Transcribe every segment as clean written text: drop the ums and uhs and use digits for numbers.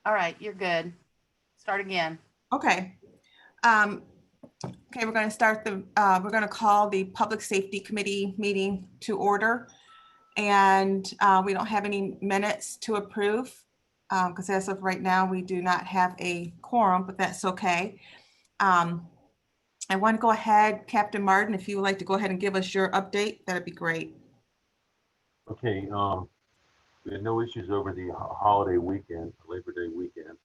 All right, you're good. Start again. Okay. Okay, we're going to start we're going to call the Public Safety Committee meeting to order. And we don't have any minutes to approve because as of right now, we do not have a quorum, but that's okay. I want to go ahead, Captain Martin, if you would like to go ahead and give us your update, that'd be great. Okay, we had no issues over the holiday weekend, Labor Day weekend.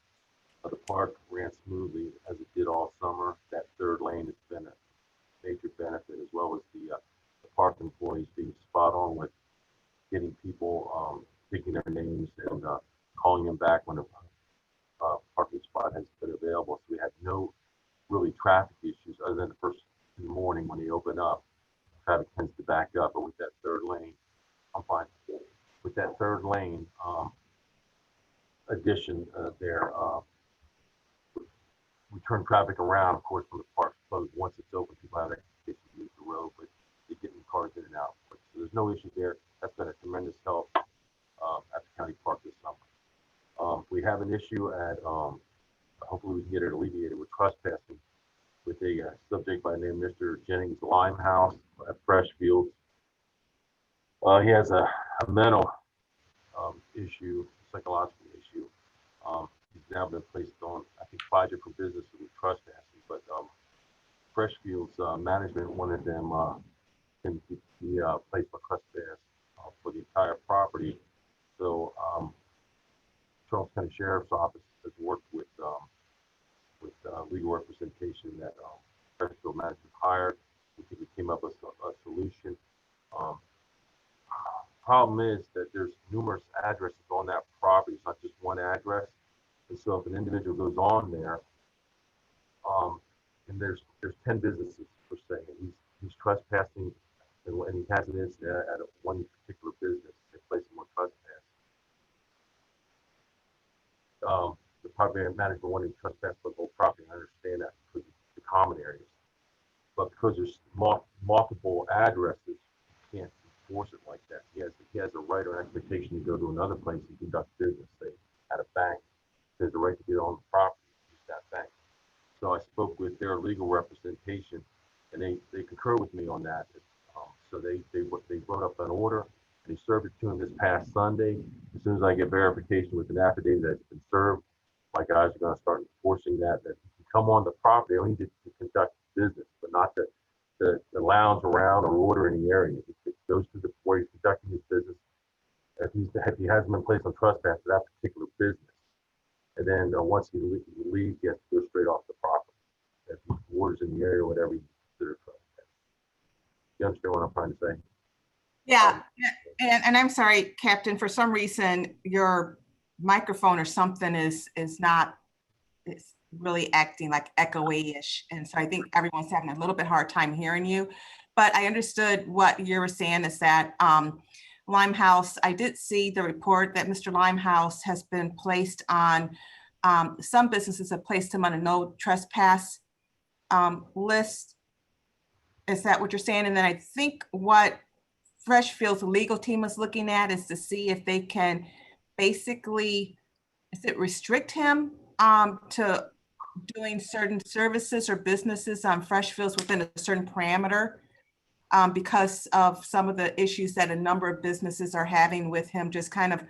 The park ran smoothly as it did all summer. That third lane has been a major benefit, as well as the park employees being spot on with getting people, taking their names and calling them back when a parking spot has been available. So we had no really traffic issues other than the first in the morning when they open up. Traffic tends to back up, but with that third lane, I'm fine. With that third lane addition there, we turn traffic around, of course, when the park's closed. Once it's open, people have expectations to use the road, but they're getting cars in and out. So there's no issue there. That's been a tremendous help at the county park this summer. We have an issue at, hopefully we can get it alleviated with trespassing with a subject by the name of Mr. Jennings Limehouse at Freshfields. He has a mental issue, psychological issue. He's now been placed on, I think, 5 different businesses with trespassing, but Freshfields management wanted them to be placed on trespass for the entire property. So Charles County Sheriff's Office has worked with legal representation that Freshfield management hired. We think we came up with a solution. Problem is that there's numerous addresses on that property. It's not just one address. And so if an individual goes on there, and there's 10 businesses per se, and he's trespassing, and he has an incident at one particular business, they place him on trespass. The property management wanted to trespass the whole property. I understand that because of the common areas, but because there's multiple addresses, you can't enforce it like that. He has a right or expectation to go to another place and conduct business, say at a bank. He has the right to get on the property and use that bank. So I spoke with their legal representation, and they concur with me on that. So they wrote up an order, and they served it to him this past Sunday. As soon as I get verification with an affidavit that's been served, my guys are going to start enforcing that he can come on the property only to conduct business, but not to lounge around or order in the area. It goes to the where he's conducting his business. If he hasn't been placed on trespass for that particular business, and then once he leaves, he has to go straight off the property. If he orders in the area or whatever, he's considered trespass. You understand what I'm trying to say? Yeah, and I'm sorry, Captain, for some reason, your microphone or something is not, it's really acting like echoey-ish. And so I think everyone's having a little bit hard time hearing you. But I understood what you were saying is that Limehouse, I did see the report that Mr. Limehouse has been placed on, some businesses have placed him on a no trespass list. Is that what you're saying? And then I think what Freshfield's legal team is looking at is to see if they can basically, is it restrict him to doing certain services or businesses on Freshfields within a certain parameter because of some of the issues that a number of businesses are having with him, just kind of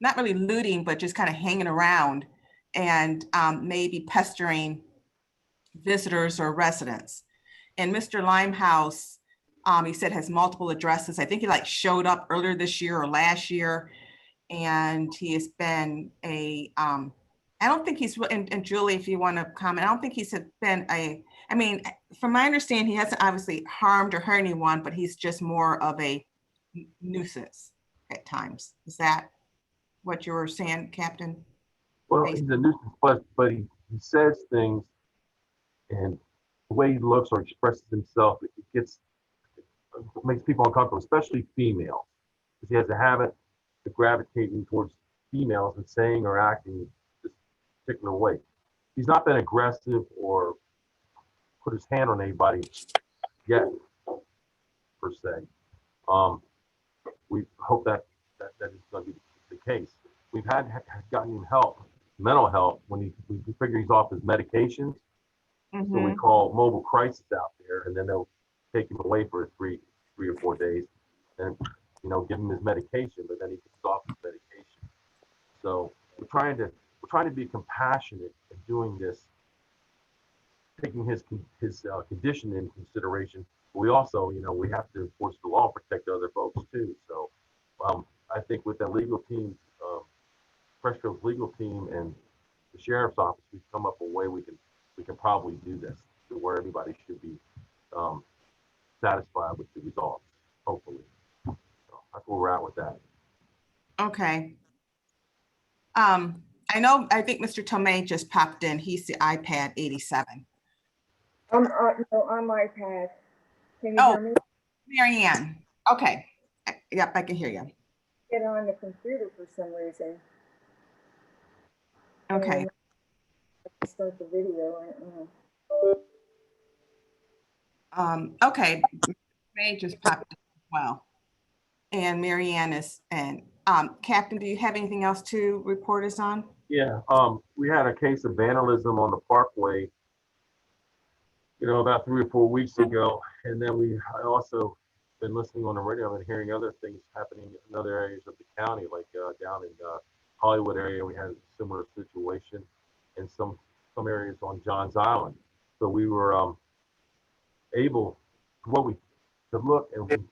not really looting, but just kind of hanging around and maybe pestering visitors or residents. And Mr. Limehouse, he said has multiple addresses. I think he like showed up earlier this year or last year, and he has been I don't think he's, and Julie, if you want to comment, I don't think he's been I mean, from my understanding, he hasn't obviously harmed or hurt anyone, but he's just more of a nuisance at times. Is that what you were saying, Captain? Well, he's a nuisance, but he says things, and the way he looks or expresses himself, it makes people uncomfortable, especially females, because he has a habit of gravitating towards females and saying or acting this particular way. He's not been aggressive or put his hand on anybody yet, per se. We hope that is going to be the case. We've gotten him help mental health when we figure he's off his medications. So we Mhm. call mobile crisis out there, and then they'll take him away for 3 or 4 days, and give him his medication, but then he gets off his medication. So we're trying to be compassionate in doing this, taking his condition in consideration. But we also, we have to enforce the law, protect other folks too. So I think with the legal team, Freshfield's legal team, and the sheriff's office, we've come up with a way we can probably do this to where everybody should be satisfied with the results, hopefully. So that's where we're at with that. Okay. I think Mr. Tomei just popped in. He's the iPad 87. No, on my pad. Can you Oh. hear me? Mary Ann. Okay. Yep, I can hear you. Get on the computer for some reason. Okay. And I can start the video. Okay. May just popped in as well. And Mary Ann and Captain, do you have anything else to report us on? Yeah, we had a case of vandalism on the Parkway, about 3 or 4 weeks ago, and then I also been listening on the radio and hearing other things happening in other areas of the county, like down in Hollywood area. We had a similar situation in some areas on Johns Island. So we were able to look, and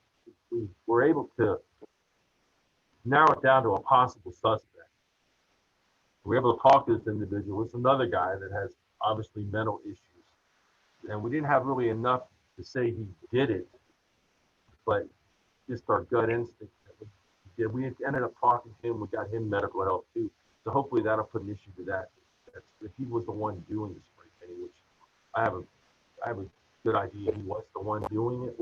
we were able to narrow it down to a possible suspect. We were able to talk to this individual. It's another guy that has obviously mental issues. And we didn't have really enough to say he did it, but just our gut instinct that we did. We ended up talking to him. We got him medical help too. So hopefully that'll put an issue to that. If he was the one doing the spray painting, which I have a good idea he was the one doing it.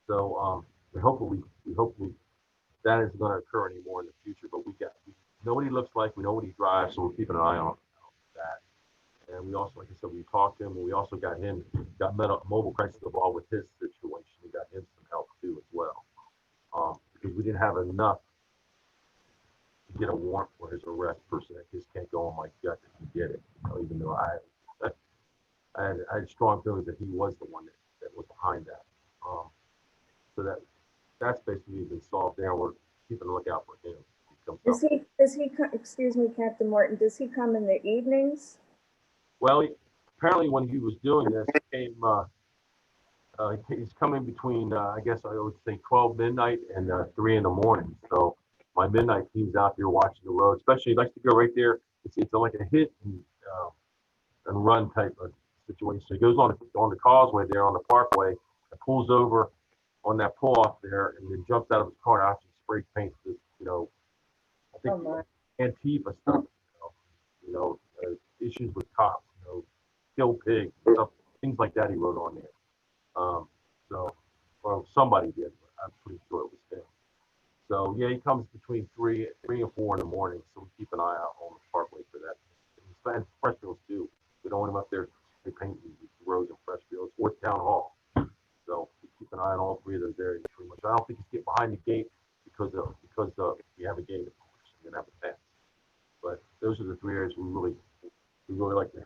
So hopefully that isn't going to occur anymore in the future. But we know what he looks like. We know what he drives, so we're keeping an eye on that. And we also, like I said, we talked to him, and we also got mobile crisis involved with his situation. We got him some help too as well, because we didn't have enough to get a warrant for his arrest per se. I just can't go on my gut that he did it, even though I had strong feelings that he was the one that was behind that. So that's basically been solved there. We're keeping a lookout for him. Excuse me, Captain Martin, does he come in the evenings? Well, apparently when he was doing this, he's coming between, I guess I would say 12 midnight and 3 in the morning. So my midnight team's out there watching the road, especially he likes to go right there. It's like a hit and run type of situation. So he goes on the causeway there on the Parkway and pulls over on that pull off there, and then jumps out of his car and actually spray paints this, I think Antifa stuff, issues with cops, kill pigs, stuff, things like that he wrote on there. Well, somebody did, but I'm pretty sure it was him. So yeah, he comes between 3 and 4 in the morning, so we keep an eye out on the Parkway for that. And Freshfields too. We don't want him up there painting the roads in Freshfields or Town Hall. So we keep an eye on all 3 of those areas pretty much. I don't think he's getting behind the gate because we have a gate, of course, and have a fence. But those are the 3 areas we really like to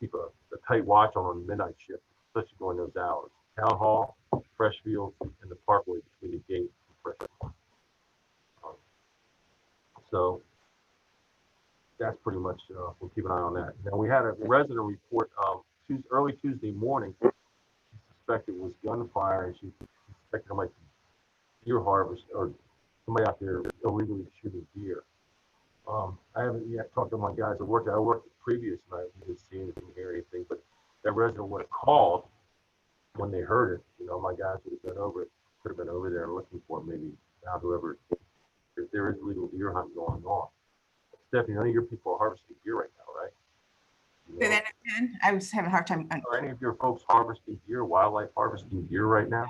keep a tight watch on the midnight shift, especially during those hours. Town Hall, Freshfields, and the Parkway between the gate and Freshfields. So that's pretty much, we'll keep an eye on that. Now we had a resident report early Tuesday morning. She suspected it was gunfire, and she suspected it might be deer harvest or somebody out there illegally shooting deer. I haven't yet talked to my guys at work. I worked the previous night. We didn't see anything, hear anything, but that resident would have called when they heard it. My guys would have been over it, could have been over there looking for it, maybe now whoever, if there is illegal deer hunting going on. Stephanie, none of your people are harvesting deer right now, right? Say that again? I was having a hard time. Are any of your folks harvesting deer, wildlife harvesting deer right now?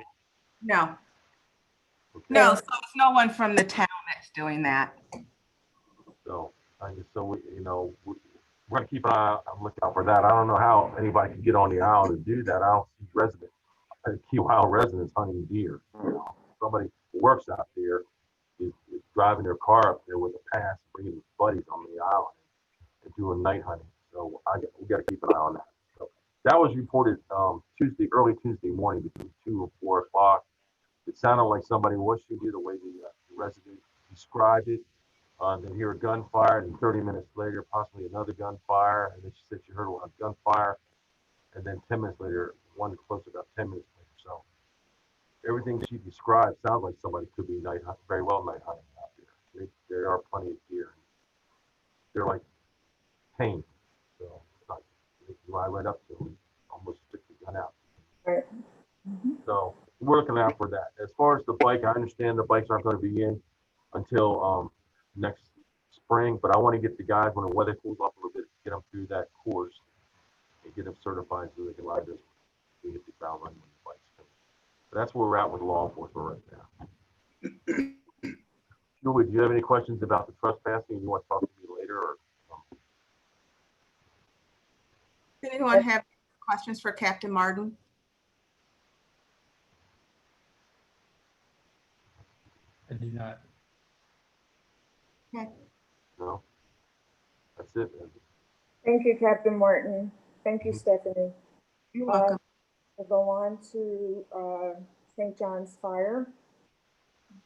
No. Okay. No, so it's no one from the town that's doing that. So we're gonna keep an eye out and look out for that. I don't know how anybody can get on the island and do that. I don't see Key Wild residents hunting deer. Somebody who works out there is driving their car up there with a pass, bringing his buddies on the island, and doing night hunting. So we got to keep an eye on that. So that was reported early Tuesday morning between 2 and 4 o'clock. It sounded like somebody was shooting the way the resident described it. Then hear a gunfire, and 30 minutes later, possibly another gunfire. And then she said she heard a lot of gunfire. And then 10 minutes later, one close about 10 minutes later. So everything she described sounds like somebody could be night hunting, very well night hunting out there. There are plenty of deer. They're like tame. So it's not, they can ride right up to them, almost stick the gun out. Right. So we're looking out for that. As far as the bike, I understand the bikes aren't going to be in until next spring, but I want to get the guys when the weather cools off a little bit, get them through that course and get them certified so they can ride this and get the ground running with the bikes. So that's where we're at with law enforcement right now. Julie, do you have any questions about the trespassing? You want to talk to me later, or? Does anyone have questions for Captain Martin? I do not. Okay. No, that's it. Thank you, Captain Martin. Thank you, Stephanie. You're welcome. We'll go on to St. John's Fire.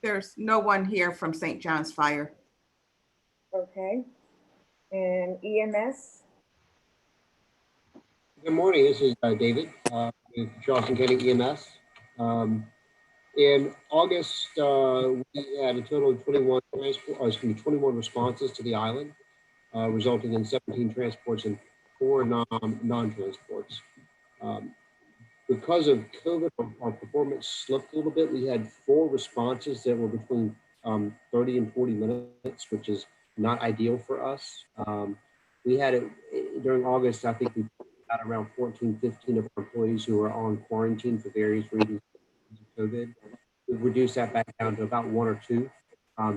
There's no one here from St. John's Fire. Okay. And EMS. Good morning, this is David with Charleston County EMS. In August, we had a total of 21 responses to the island, resulting in 17 transports and 4 non-transports. Because of COVID, our performance slipped a little bit. We had 4 responses that were between 30 and 40 minutes, which is not ideal for us. We had it during August, I think we had around 14, 15 of our employees who were on quarantine for various reasons of COVID. We've reduced that back down to about 1 or 2.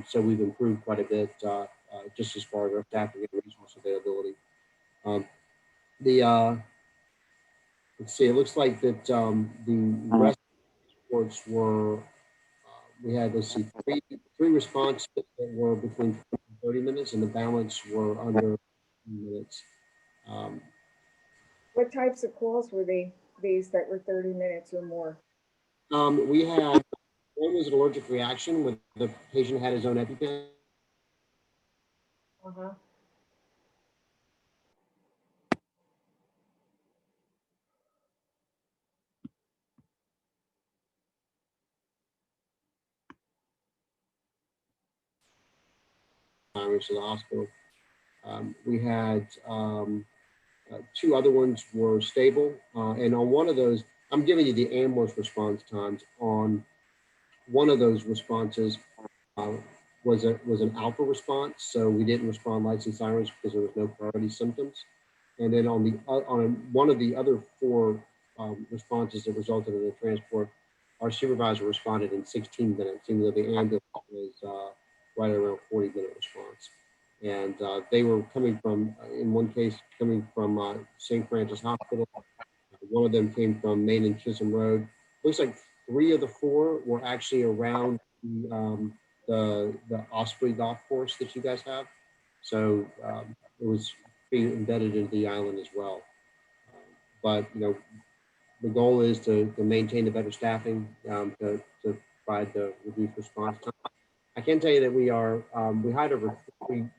So we've improved quite a bit just as far as our staffing and resource availability. Let's see, it looks like that the rest of the reports were, we had, let's see, three responses that were between 20 and 30 minutes, and the balance were under minutes. What types of calls were these that were 30 minutes or more? We had, one was an allergic reaction when the patient had his own EpiPen. Uh-huh. To the hospital. We had 2 other ones were stable, and on one of those, I'm giving you the ambulance response times. On one of those responses was an alpha response, so we didn't respond lights and sirens because there was no priority symptoms. And then on one of the other 4 responses that resulted in the transport, our supervisor responded in 16 minutes, even though the ambulance was right around 40-minute response. And they were coming from, in one case, coming from St. Francis Hospital. One of them came from Main and Chisholm Road. Looks like 3 of the 4 were actually around the Osprey golf course that you guys have. So it was being embedded into the island as well. But you know, the goal is to maintain the better staffing, to provide the reduced response time. I can tell you that we are,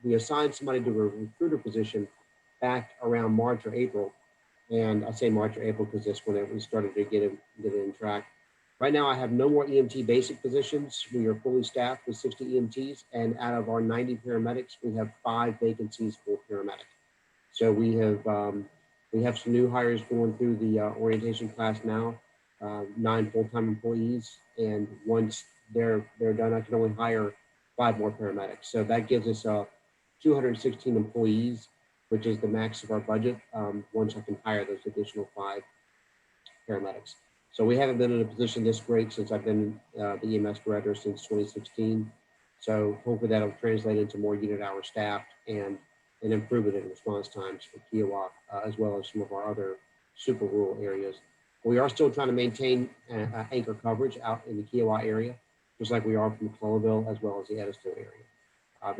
we assigned somebody to a recruiter position back around March or April. And I say March or April because that's when we started to get it in track. Right now, I have no more EMT basic positions. We are fully staffed with 60 EMTs, and out of our 90 paramedics, we have 5 vacancies for paramedic. So we have some new hires going through the orientation class now, 9 full-time employees, and once they're done, I can only hire 5 more paramedics. So that gives us 216 employees, which is the max of our budget, once I can hire those additional 5 paramedics. So we haven't been in a position this great since I've been the EMS director since 2016. So hopefully that'll translate into more unit hour staffed and an improvement in response times for Kiowa, as well as some of our other super rural areas. We are still trying to maintain anchor coverage out in the Kiowa area, just like we are from Colville as well as the Ediston area.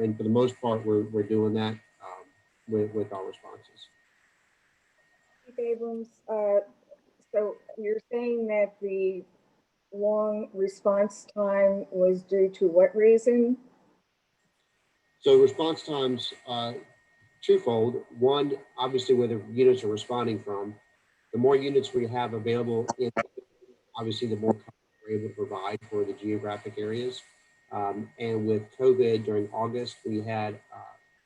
And for the most part, we're doing that. with our responses. Chief Abrams, so you're saying that the long response time was due to what reason? So response times, twofold. One, obviously where the units are responding from. The more units we have available, obviously the more coverage we're able to provide for the geographic areas. And with COVID during August, we had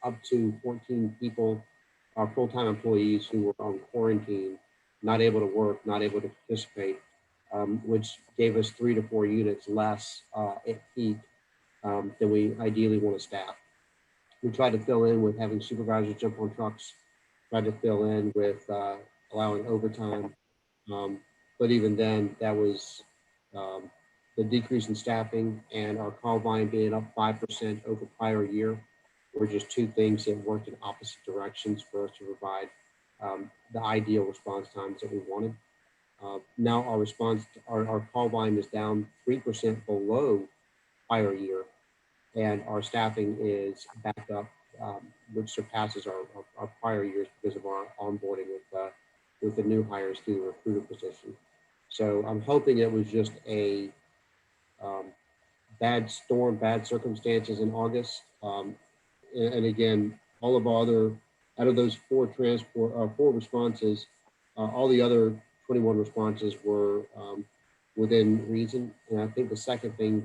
up to 14 people, our full-time employees who were on quarantine, not able to work, not able to participate, which gave us 3 to 4 units less at peak than we ideally want to staff. We tried to fill in with having supervisors jump on trucks, tried to fill in with allowing overtime. But even then, that was the decrease in staffing and our call volume being up 5% over prior year were just two things that worked in opposite directions for us to provide the ideal response times that we wanted. Now our call volume is down 3% below prior year, and our staffing is back up, which surpasses our prior years because of our onboarding with the new hires through the recruiter position. So I'm hoping it was just a bad storm, bad circumstances in August. And again, all of our other, out of those four responses, all the other 21 responses were within reason. And I think the second thing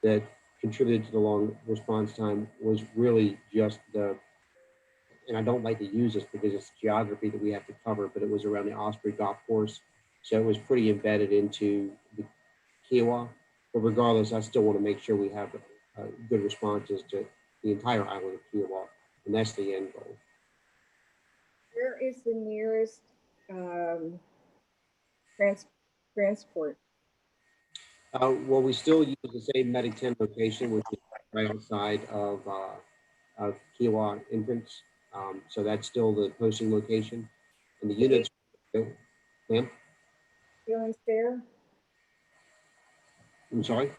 that contributed to the long response time was really just and I don't like to use this because it's geography that we have to cover, but it was around the Osprey Golf Course. So it was pretty embedded into the Kiowa. But regardless, I still want to make sure we have good responses to the entire island of Kiowa, and that's the end goal. Where is the nearest transport? Well, we still use the same Medic 10 location, which is right outside of Kiowa entrance. So that's still the posting location. And the units, ma'am? Ambulance there? I'm sorry?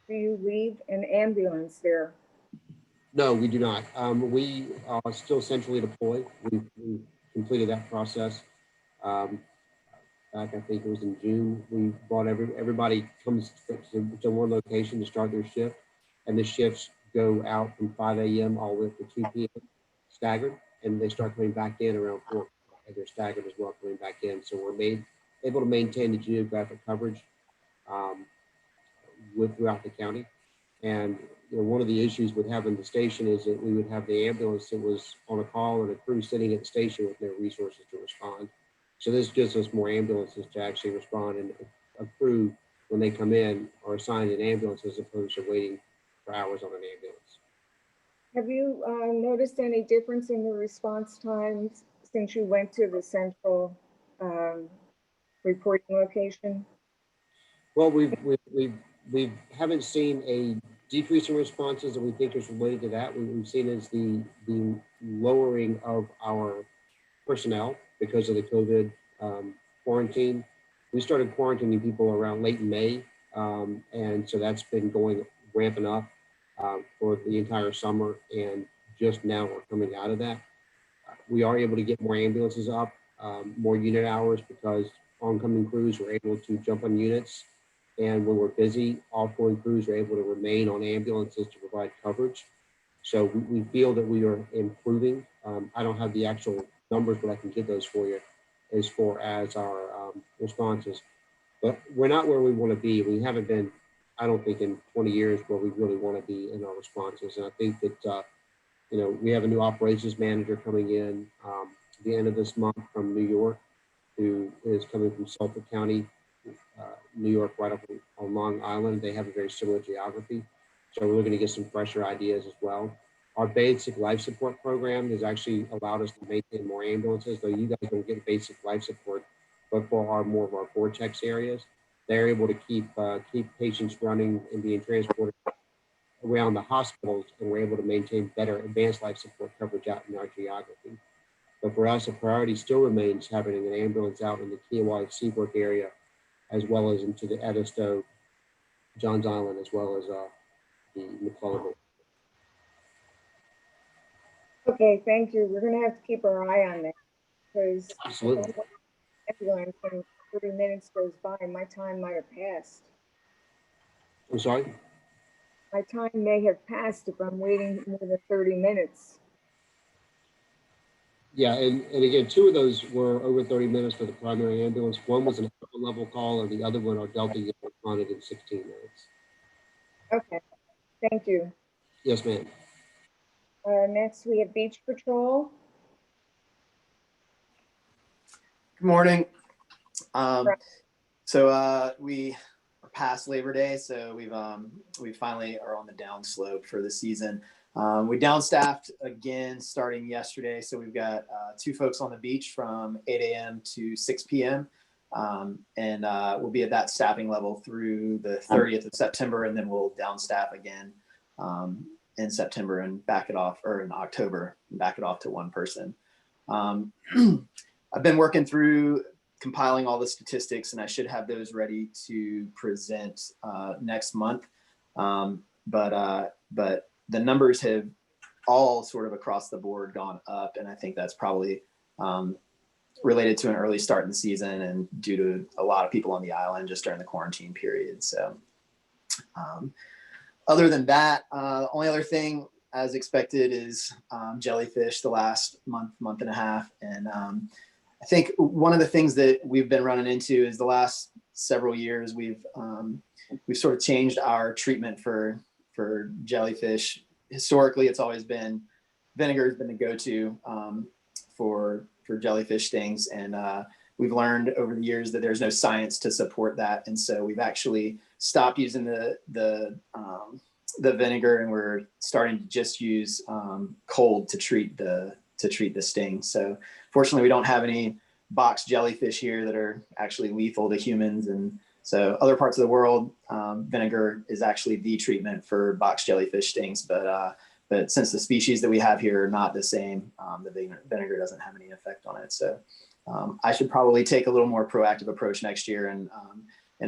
Do you leave an ambulance there? No, we do not. We are still centrally deployed. We completed that process. Back, I think it was in June. We brought everybody comes to one location to start their shift, and the shifts go out from 5 a.m. all the way up to 2 p.m. staggered, and they start coming back in around 4, and they're staggered as well coming back in. So we're able to maintain the geographic coverage throughout the county. And one of the issues with having the station is that we would have the ambulance that was on a call and a crew sitting at the station with no resources to respond. So this gives us more ambulances to actually respond, and a crew, when they come in, are assigned an ambulance as opposed to waiting for hours on an ambulance. Have you noticed any difference in the response times since you went to the central reporting location? Well, we haven't seen a decrease in responses that we think is related to that. What we've seen is the lowering of our personnel because of the COVID quarantine. We started quarantining people around late May, and so that's been ramping up for the entire summer, and just now we're coming out of that. We are able to get more ambulances up, more unit hours, because oncoming crews were able to jump on units, and when we're busy, outgoing crews are able to remain on ambulances to provide coverage. So we feel that we are improving. I don't have the actual numbers, but I can get those for you as far as our responses. But we're not where we want to be. We haven't been, I don't think, in 20 years where we really want to be in our responses. And I think that, we have a new operations manager coming in at the end of this month from New York, who is coming from Suffolk County, New York, right up on Long Island. They have a very similar geography. So we're looking to get some fresher ideas as well. Our basic life support program has actually allowed us to maintain more ambulances, though you guys don't get basic life support, but for more of our vortex areas, they're able to keep patients running and being transported around the hospitals, and we're able to maintain better advanced life support coverage out in our geography. But for us, a priority still remains having an ambulance out in the Kiowa Seabrook area, as well as into the Edisto, Johns Island, as well as the McClellan. Okay, thank you. We're gonna have to keep our eye on that because Absolutely. everyone, when 30 minutes goes by, my time might have passed. I'm sorry? My time may have passed if I'm waiting more than 30 minutes. Yeah, and again, two of those were over 30 minutes for the primary ambulance. One was an upper level call and the other one, our Delta unit, responded in 16 minutes. Okay, thank you. Yes, ma'am. Next, we have beach patrol. Good morning. Um, Right. so we are past Labor Day, so we finally are on the downslope for the season. We downstaffed again starting yesterday, so we've got 2 folks on the beach from 8 a.m. to 6 p.m. And we'll be at that staffing level through the 30th of September, and then we'll downstaff again in September and back it off, or in October, and back it off to 1 person. I've been working through compiling all the statistics, and I should have those ready to present next month. But the numbers have all sort of across the board gone up, and I think that's probably related to an early start in the season and due to a lot of people on the island just during the quarantine period. So other than that, the only other thing as expected is jellyfish the last month and a half. And I think one of the things that we've been running into is the last several years we've sort of changed our treatment for jellyfish. Historically, it's always been vinegar has been the go-to for jellyfish stings, and we've learned over the years that there's no science to support that, and so we've actually stopped using the vinegar, and we're starting to just use cold to treat the sting. So fortunately, we don't have any box jellyfish here that are actually lethal to humans, and so other parts of the world, vinegar is actually the treatment for box jellyfish stings. But since the species that we have here are not the same, the vinegar doesn't have any effect on it. So I should probably take a little more proactive approach next year and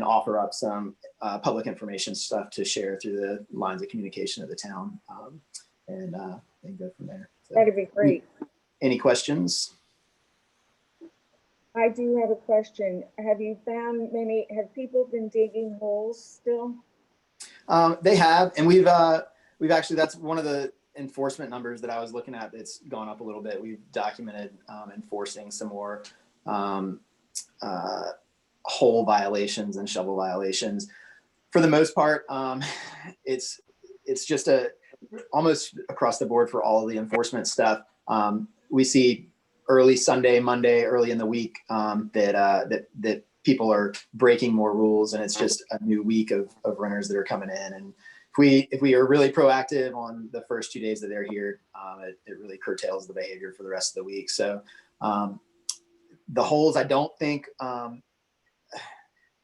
offer up some public information stuff to share through the lines of communication of the town, and go from there. So, That'd be great. any questions? I do have a question. Have people been digging holes still? They have, and we've actually, that's one of the enforcement numbers that I was looking at that's gone up a little bit. We've documented enforcing some more hole violations and shovel violations. For the most part, it's just almost across the board for all of the enforcement stuff. We see early Sunday, Monday, early in the week that people are breaking more rules, and it's just a new week of renters that are coming in. And if we are really proactive on the first 2 days that they're here, it really curtails the behavior for the rest of the week. So the holes, I don't think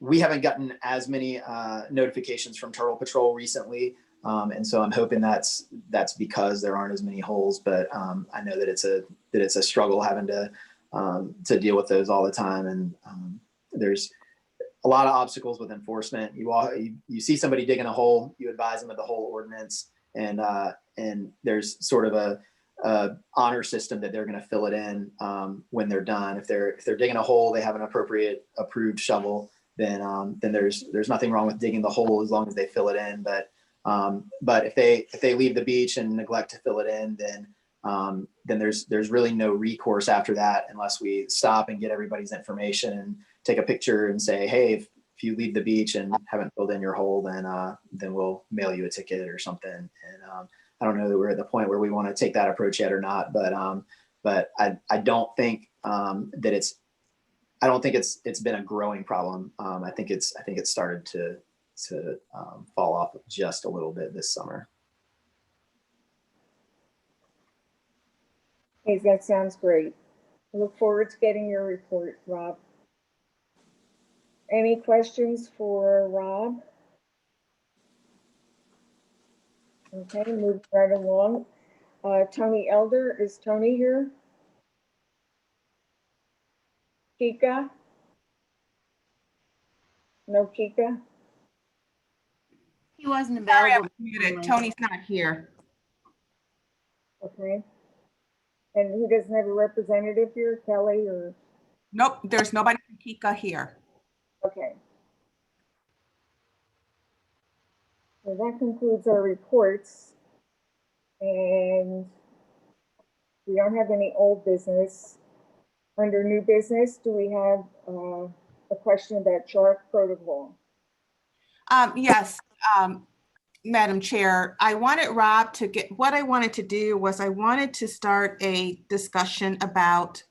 we haven't gotten as many notifications from Turtle Patrol recently. And so I'm hoping that's because there aren't as many holes, but I know that it's a struggle having to deal with those all the time. And there's a lot of obstacles with enforcement. You see somebody digging a hole, you advise them of the hole ordinance, and there's sort of a honor system that they're going to fill it in when they're done. If they're digging a hole, they have an appropriate approved shovel, then there's nothing wrong with digging the hole as long as they fill it in. But if they leave the beach and neglect to fill it in, then there's really no recourse after that unless we stop and get everybody's information and take a picture and say, hey, if you leave the beach and haven't filled in your hole, then we'll mail you a ticket or something. And I don't know that we're at the point where we want to take that approach yet or not, but I don't think it's been a growing problem. I think it's started to fall off just a little bit this summer. Hey, that sounds great. I look forward to getting your report, Rob. Any questions for Rob? Okay, moving right along. Tony Elder, is Tony here? Kika? No Kika? He wasn't Sorry, I available. was muted. Tony's not here. Okay. And he doesn't have a representative here, Kelly, or, Nope, there's nobody from Kika here. okay. So that concludes our reports. And we don't have any old business. Under new business, do we have a question about shark protocol? Yes, Madam Chair, I wanted Rob to get, what I wanted to do was I wanted to start a discussion about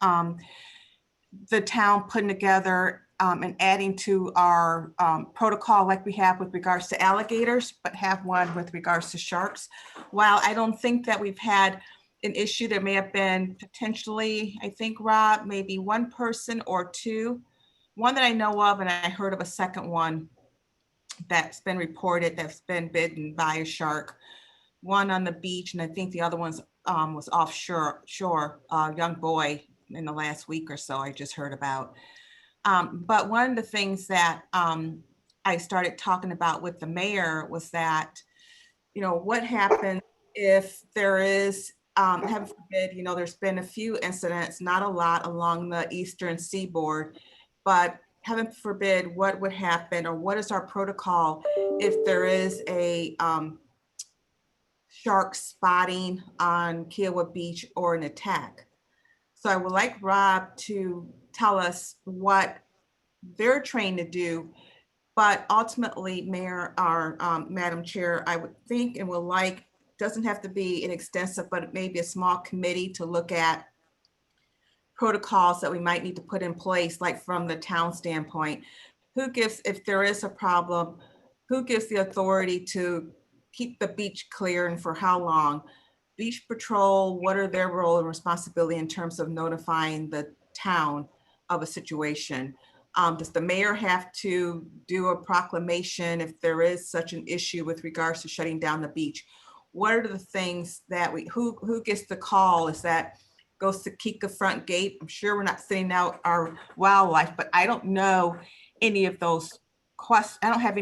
the town putting together and adding to our protocol like we have with regards to alligators, but have one with regards to sharks. While I don't think that we've had an issue, there may have been potentially, I think, Rob, maybe one person or two. One that I know of, and I heard of a second one that's been reported that's been bitten by a shark. One on the beach, and I think the other one's was offshore, young boy in the last week or so I just heard about. But one of the things that I started talking about with the mayor was that, you know, what happens if there is, heaven forbid, you know, there's been a few incidents, not a lot along the eastern seaboard, but heaven forbid, what would happen or what is our protocol if there is a shark spotting on Kiowa Beach or an attack? So I would like Rob to tell us what they're trained to do, but ultimately, Mayor or Madam Chair, I would think and would like, doesn't have to be an extensive, but maybe a small committee to look at protocols that we might need to put in place, like from the town standpoint. Who gives, if there is a problem, who gives the authority to keep the beach clear and for how long? Beach patrol, what are their role and responsibility in terms of notifying the town of a situation? Does the mayor have to do a proclamation if there is such an issue with regards to shutting down the beach? What are the things that who gets the call? Is that goes to Kika front gate? I'm sure we're not sending out our wildlife, but I don't know any of those questions. I don't have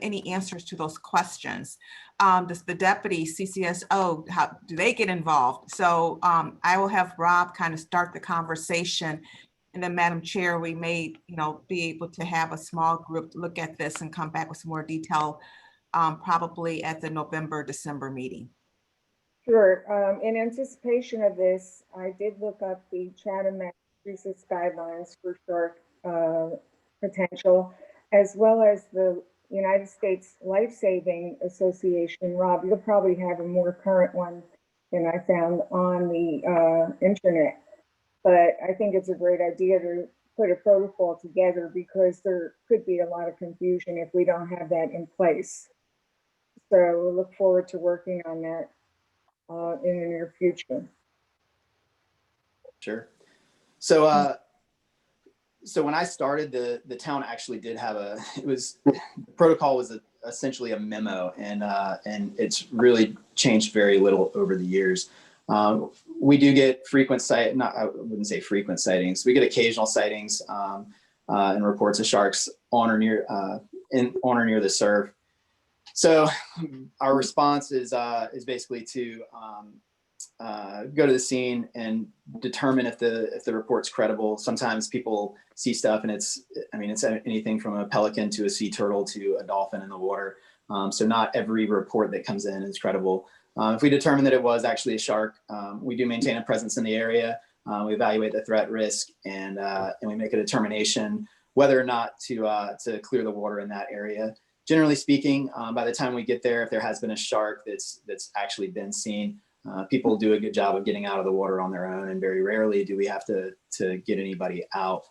any answers to those questions. Does the deputy CCSO, how do they get involved? So I will have Rob kind of start the conversation. And then Madam Chair, we may, you know, be able to have a small group look at this and come back with some more detail, probably at the November, December meeting. Sure. In anticipation of this, I did look up the Chatham, Massachusetts guidelines for shark potential, as well as the United States Life Saving Association. Rob, you'll probably have a more current one than I found on the internet. But I think it's a great idea to put a protocol together because there could be a lot of confusion if we don't have that in place. So we'll look forward to working on that in the near future. Sure. So, so when I started, the town actually did have the protocol was essentially a memo, and it's really changed very little over the years. We do get I wouldn't say frequent sightings. We get occasional sightings and reports of sharks on or near the surf. So our response is basically to go to the scene and determine if the report's credible. Sometimes people see stuff and it's anything from a pelican to a sea turtle to a dolphin in the water. So not every report that comes in is credible. If we determine that it was actually a shark, we do maintain a presence in the area. We evaluate the threat risk and we make a determination whether or not to clear the water in that area. Generally speaking, by the time we get there, if there has been a shark that's actually been seen, people do a good job of getting out of the water on their own, and very rarely do we have to get anybody out.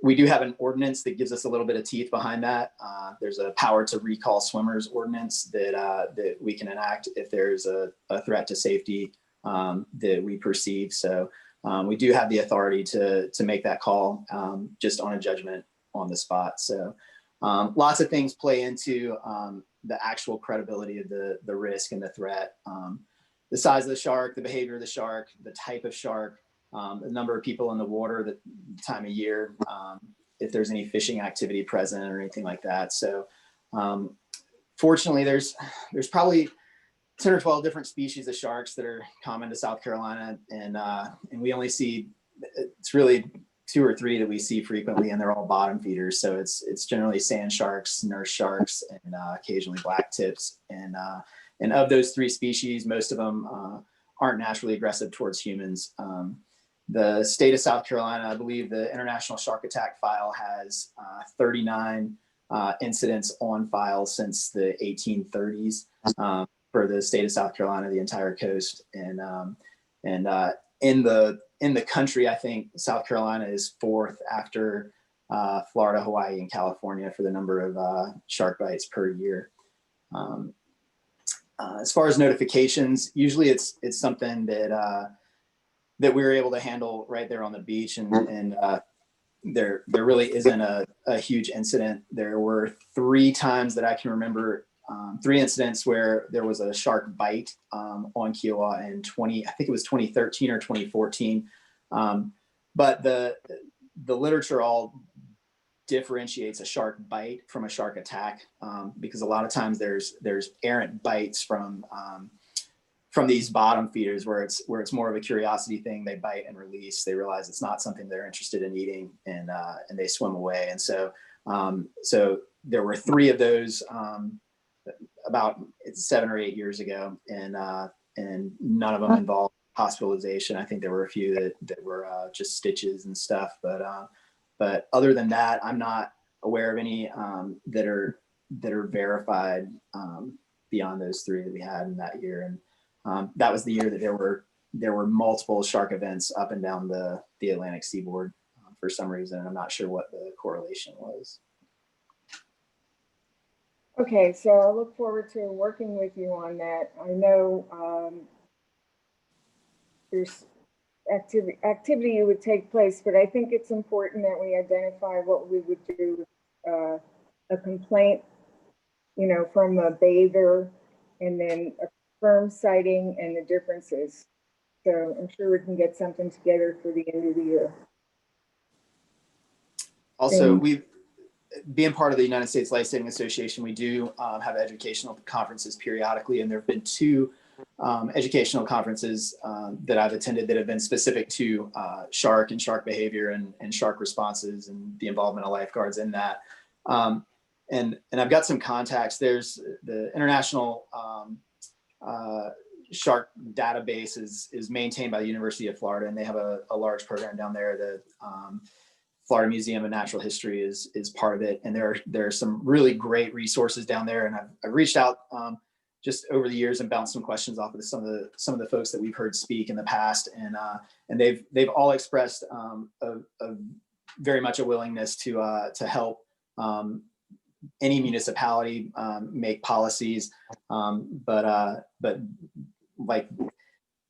We do have an ordinance that gives us a little bit of teeth behind that. There's a power to recall swimmers ordinance that we can enact if there's a threat to safety that we perceive. So we do have the authority to make that call just on a judgment on the spot. So lots of things play into the actual credibility of the risk and the threat. The size of the shark, the behavior of the shark, the type of shark, the number of people in the water, the time of year, if there's any fishing activity present or anything like that. So fortunately, there's probably 10 or 12 different species of sharks that are common to South Carolina, and we only see, it's really 2 or 3 that we see frequently, and they're all bottom feeders. So it's generally sand sharks, nurse sharks, and occasionally black tips. And of those 3 species, most of them aren't naturally aggressive towards humans. The state of South Carolina, I believe the International Shark Attack file has 39 incidents on file since the 1830s for the state of South Carolina, the entire coast. And in the country, I think South Carolina is 4th after Florida, Hawaii, and California for the number of shark bites per year. As far as notifications, usually it's something that we were able to handle right there on the beach, and there really isn't a huge incident. There were 3 times that I can remember, 3 incidents where there was a shark bite on Kiowa in I think it was 2013 or 2014. But the literature all differentiates a shark bite from a shark attack, because a lot of times there's errant bites from these bottom feeders where it's more of a curiosity thing. They bite and release. They realize it's not something they're interested in eating, and they swim away. And so there were 3 of those about 7 or 8 years ago, and none of them involved hospitalization. I think there were a few that were just stitches and stuff, but other than that, I'm not aware of any that are verified beyond those 3 that we had in that year. And that was the year that there were multiple shark events up and down the Atlantic seaboard for some reason. And I'm not sure what the correlation was. Okay, so I look forward to working with you on that. I know there's activity would take place, but I think it's important that we identify what we would do with a complaint, from a bather, and then a firm sighting and the differences. So I'm sure we can get something together for the end of the year. Also, being part of the United States Life Saving Association, we do have educational conferences periodically, and there have been 2 educational conferences that I've attended that have been specific to shark and shark behavior and shark responses and the involvement of lifeguards in that. And I've got some contacts. There's the International Shark Database is maintained by the University of Florida, and they have a large program down there. The Florida Museum of Natural History is part of it, and there are some really great resources down there. And I've reached out just over the years and bounced some questions off of some of the folks that we've heard speak in the past, and they've all expressed a very much a willingness to help any municipality make policies, but like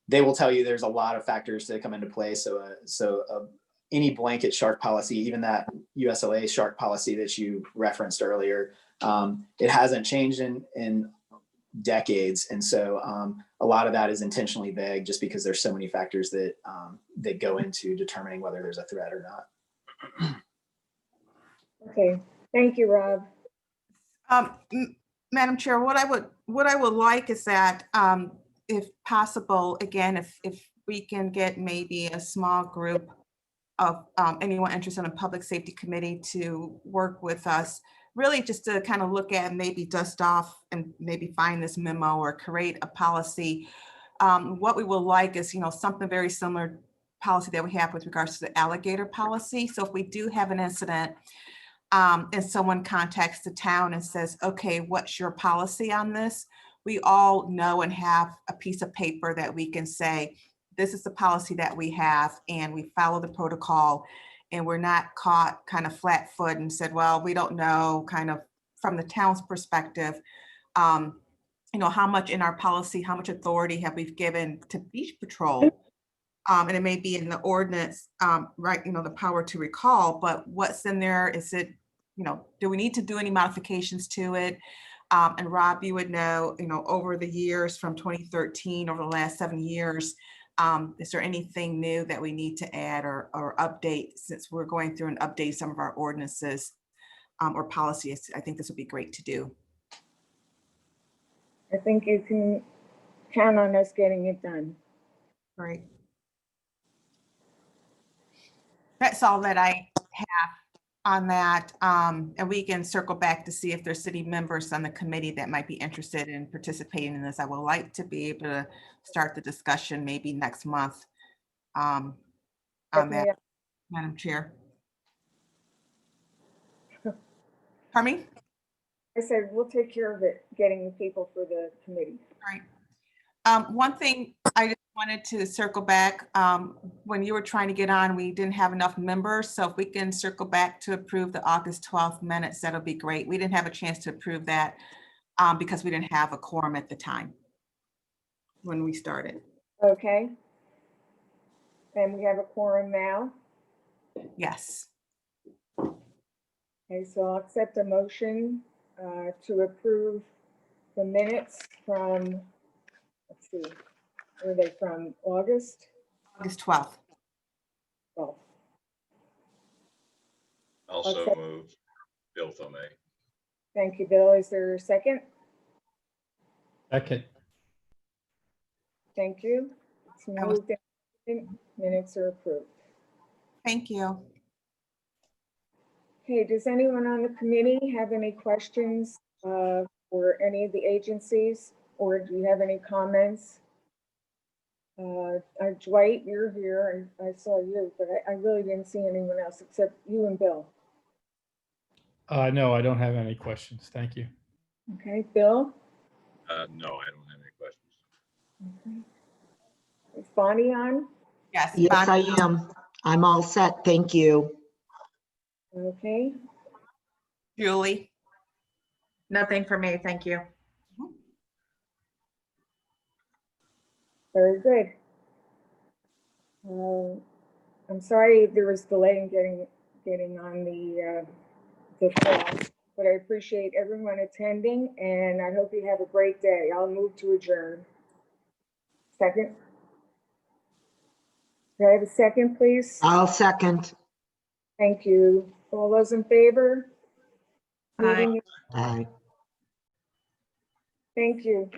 they will tell you there's a lot of factors that come into play. So any blanket shark policy, even that USLA shark policy that you referenced earlier, it hasn't changed in decades. And so a lot of that is intentionally vague just because there's so many factors that go into determining whether there's a threat or not. Okay, thank you, Rob. Madam Chair, what I would like is that, if possible, again, if we can get maybe a small group of anyone interested in a public safety committee to work with us, really just to kind of look at and maybe dust off and maybe find this memo or create a policy. What we would like is, something very similar policy that we have with regards to the alligator policy. So if we do have an incident, and someone contacts the town and says, okay, what's your policy on this? We all know and have a piece of paper that we can say, this is the policy that we have, and we follow the protocol, and we're not caught kind of flat-footed and said, well, we don't know, kind of from the town's perspective, how much in our policy, how much authority have we given to beach patrol? And it may be in the ordinance, right, the power to recall, but what's in there, is it, do we need to do any modifications to it? And Rob, you would know, over the years from 2013, over the last 7 years, is there anything new that we need to add or update, since we're going through and update some of our ordinances or policies? I think this would be great to do. I think you can count on us getting it done. Great. That's all that I have on that. And we can circle back to see if there's city members on the committee that might be interested in participating in this. I would like to be able to start the discussion maybe next month on that, Definitely, Madam Chair. Pardon me? I said, we'll take care of it, getting the people for the committee. Right. One thing I just wanted to circle back, when you were trying to get on, we didn't have enough members. So if we can circle back to approve the August 12th minutes, that'll be great. We didn't have a chance to approve that because we didn't have a quorum at the time when we started. Okay. And we have a quorum now. Yes. Okay, so I'll accept a motion to approve the minutes from, let's see, were they from August? August 12th. Well, Also Okay. move. Bill Thomay. thank you, Bill. Is there a second? Second. Thank you. It's That was- moved and minutes are approved. Thank you. Okay, does anyone on the committee have any questions for any of the agencies? Or do you have any comments? Dwight, you're here, and I saw you, but I really didn't see anyone else except you and Bill. No, I don't have any questions. Thank you. Okay, Bill? No, I don't have any questions. Okay. Is Bonnie on? Yes. Yes, I Bonnie. am. I'm all set. Thank you. Okay, Julie. Nothing for me, thank you. very good. I'm sorry there was delay in getting on the call, but I appreciate everyone attending, and I hope you have a great day. I'll move to adjourn. Second? Do I have a second, please? I'll second. Thank you. All those in favor? Aye. Meeting- Aye. Thank you.